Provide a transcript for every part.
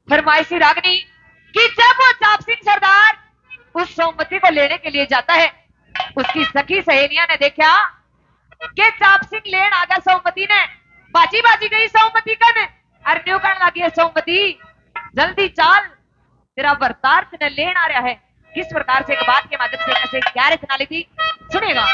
फरमाइशी रागनी कि जब वो चाप सिंह सरदार उस सोमवती को लेने के लिए जाता है, उसकी सखी सहेलियां ने देखा कि चाप सिंह लेन आ गया सोमवती ने। बाजी बाजी गई सोमवती कन अरन्यू कहने लगी है, सोमवती जल्दी चाल, तेरा बरतार तेने लेन आ रहा है। किस प्रकार से एक बात के माध्यम से कैसे क्या रचना ली थी सुनिएगा।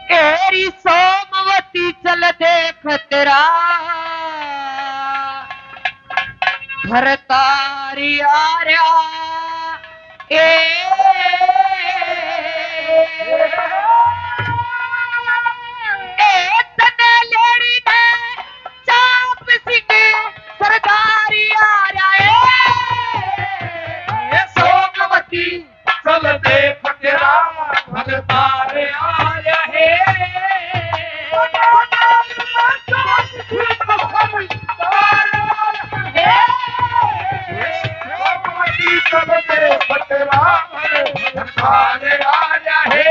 एरी सोमवती चल देख तेरा भरतारी आ रहा ए तने लेड़ी ने चाप सिंह सरदारी आ रहा है। सोमवती चल देख तेरा भरतार आ रहा है। सोमवती चल देख तेरा भरतार आ रहा है।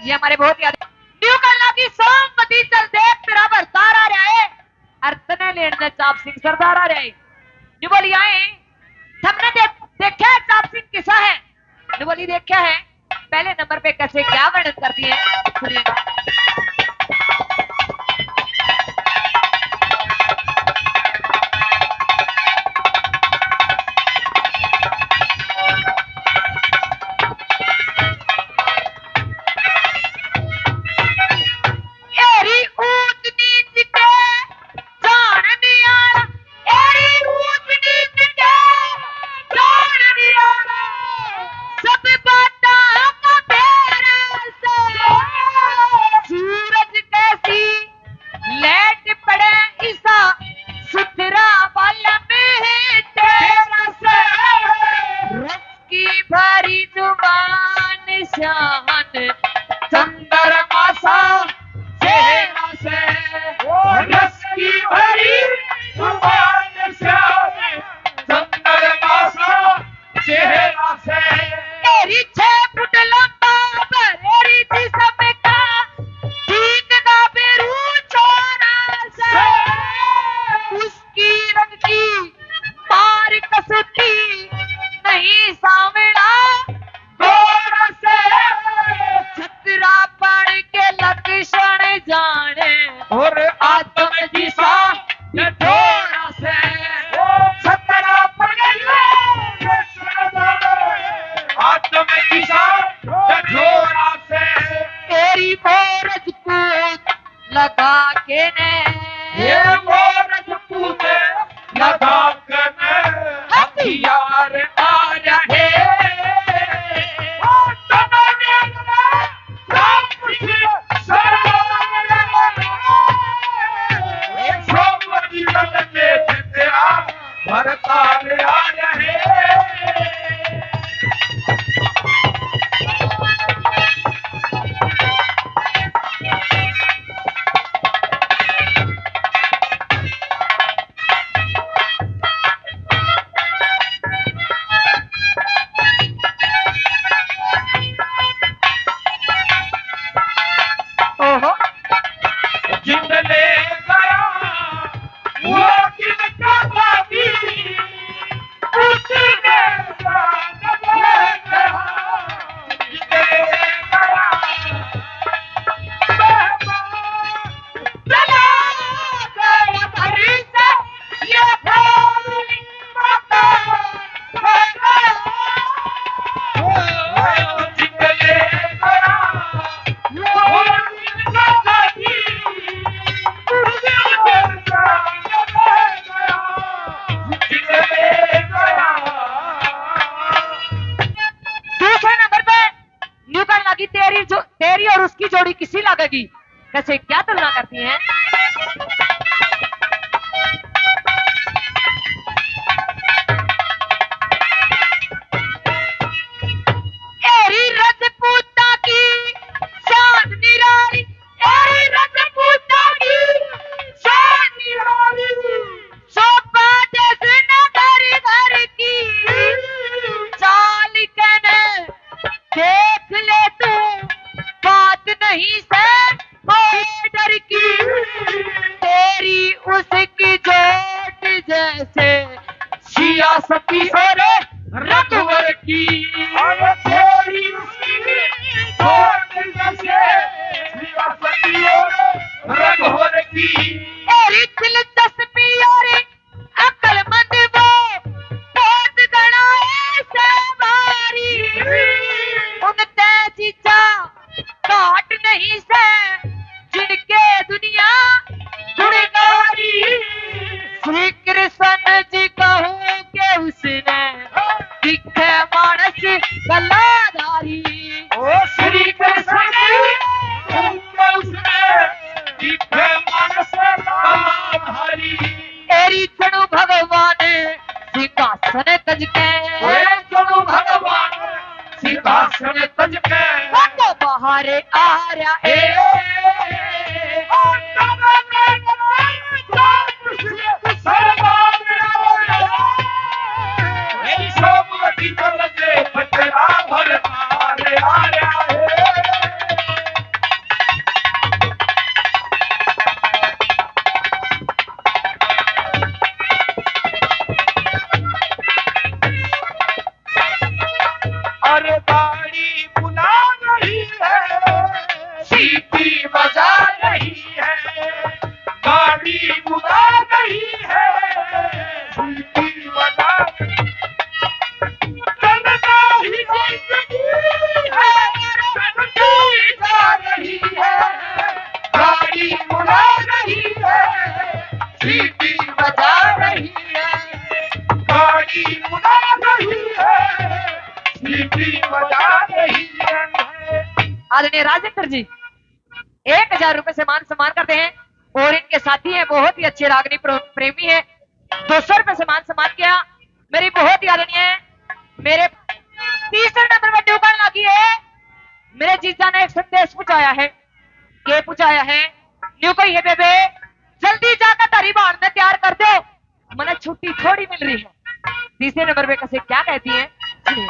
ये हमारे बहुत याद न्यू करना की सोमवती चल देख तेरा भरतार आ रहा है। अर्तने लेने चाप सिंह सरदार आ रहा है। न्यू बोली आए हमने देखा है चाप सिंह किसा है। न्यू बोली देखा है। पहले नंबर पे कैसे क्या वर्णन करती है सुनिएगा। लगा के ने ये वो रजपूत लगा के ने हथियार आ रहे। सोमवती चल देख तेरा भरतार आ रहे। तेरी और उसकी जोड़ी किसी लगेगी। कैसे क्या तुलना करती हैं। एरी रजपूता की नहीं से जिनके दुनिया गुणकारी श्री कृष्ण जी कहूँ के उसने दिखे मानस कलाधारी। ओ श्री कृष्ण उसने दिखे मानस कलाधारी। एरी चढ़ो भगवान सिंहासन तज के चलो भगवान सिंहासन तज के बाहर आ रहा है। सोमवती चल के बचरा भर मारे आ रहा है। अरे गाड़ी बुला रही है सीटी बजा रही है। गाड़ी बुला रही है सीटी बजा चलना ही जिंदगी है चलती जा रही है। गाड़ी बुला रही है सीटी बजा रही है। गाड़ी बुला रही है सीटी बजा रही है। आदरणीय राजेंद्र जी 1000 रुपए से मान सम्मान करते हैं और इनके साथी हैं बहुत ही अच्छे रागनी प्रेमी हैं 200 रुपए से मान सम्मान किया। मेरी बहुत ही आदरणीय मेरे तीसरे नंबर पर ड्यूबन लगी है। मेरे जीजा ने एक संदेश पूछाया है ये पूछाया है न्यू कोई है बेबे जल्दी जाकर तारी बाढ़ में तैयार कर दो मैंने छुट्टी थोड़ी मिल रही है। तीसरे नंबर पे कैसे क्या कहती है सुनिए।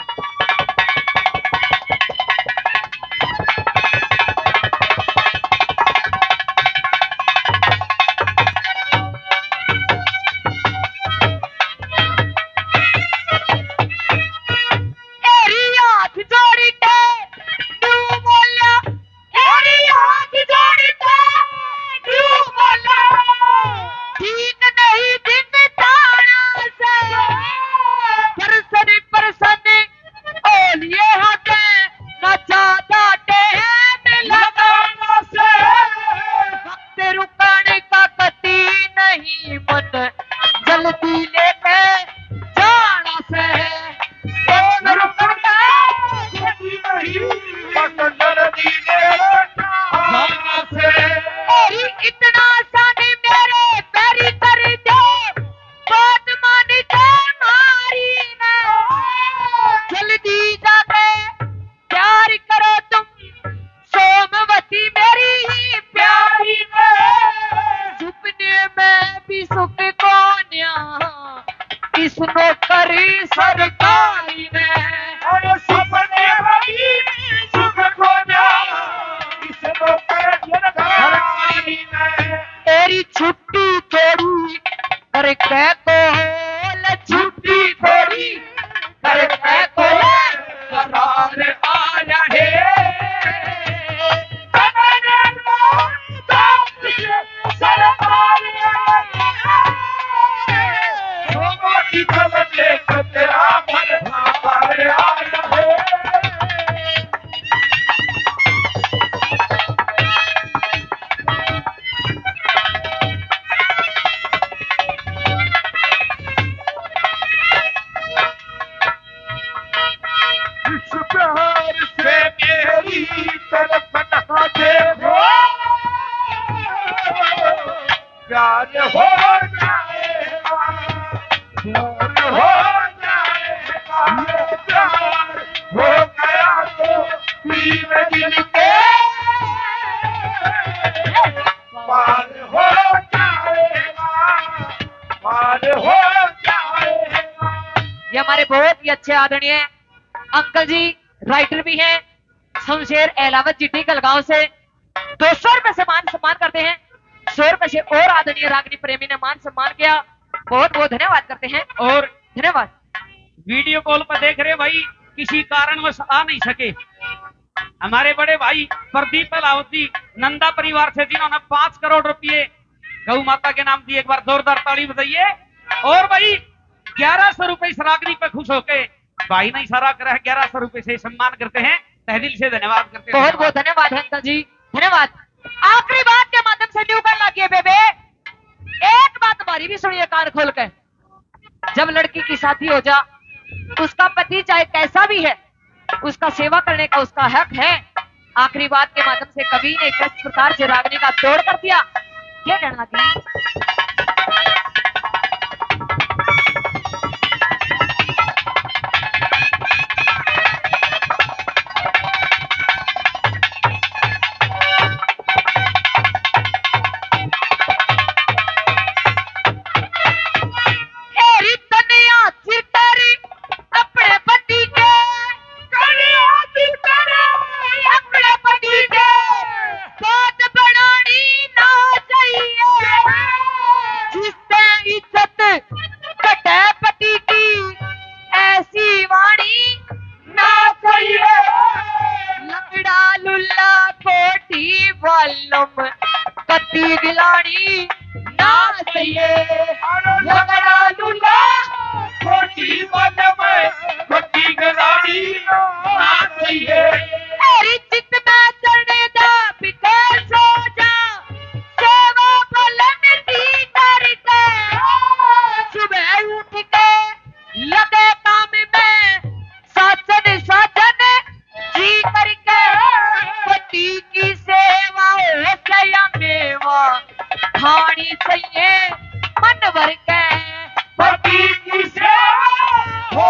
हमारे बहुत ही अच्छे आदरणीय अंकल जी राइटर भी हैं शमशेर एलावत जी टीकलगांव से 200 रुपए से मान सम्मान करते हैं। 100 रुपए से और आदरणीय रागनी प्रेमी ने मान सम्मान किया। बहुत बहुत धन्यवाद करते हैं और धन्यवाद। वीडियो कॉल पर देख रहे भाई किसी कारणवश आ नहीं सके हमारे बड़े भाई प्रदीप एलावत जी नंदा परिवार से जिन्होंने 5 करोड़ रुपए गौ माता के नाम दिए। एक बार जोरदार ताली बजाइए। और भाई 1100 रुपए इस रागनी पे खुश होके भाई ने इशारा करा है 1100 रुपए से सम्मान करते हैं। तहदिल से धन्यवाद करते हैं। बहुत बहुत धन्यवाद अंकल जी। धन्यवाद। आखिरी बात के माध्यम से न्यू करना किए बेबे, एक बात हमारी भी सुनिए कान खोल कर। जब लड़की की शादी हो जा, उसका पति चाहे कैसा भी है, उसका सेवा करने का उसका हक है। आखिरी बात के माध्यम से कवि ने किस प्रकार से रागनी का तोड़ कर दिया, क्या कहना की कत्ती गिलानी ना चाहिए, लगड़ा लूला छोटी बदम छोटी गलाड़ी ना चाहिए। मेरी चित में चढ़ने दा पिके सो जा, सेवा भलन दी करके सुबह उठ के लगे काम में, साजन साजन जी करके पति की सेवा हो सया मेवा खानी चाहिए मन भर के। पति की सेवा हो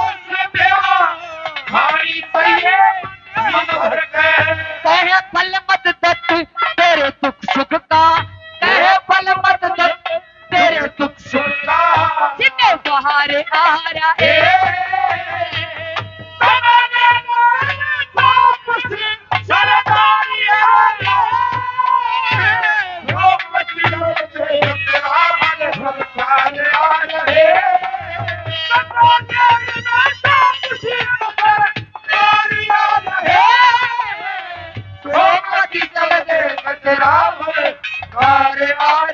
मेवा खानी चाहिए मन भर के। कहे फल मत दत्त तेरे दुख सुख का, कहे फल मत दत्त तेरे दुख सुख का, जिन्हें बहार आ रहा है राम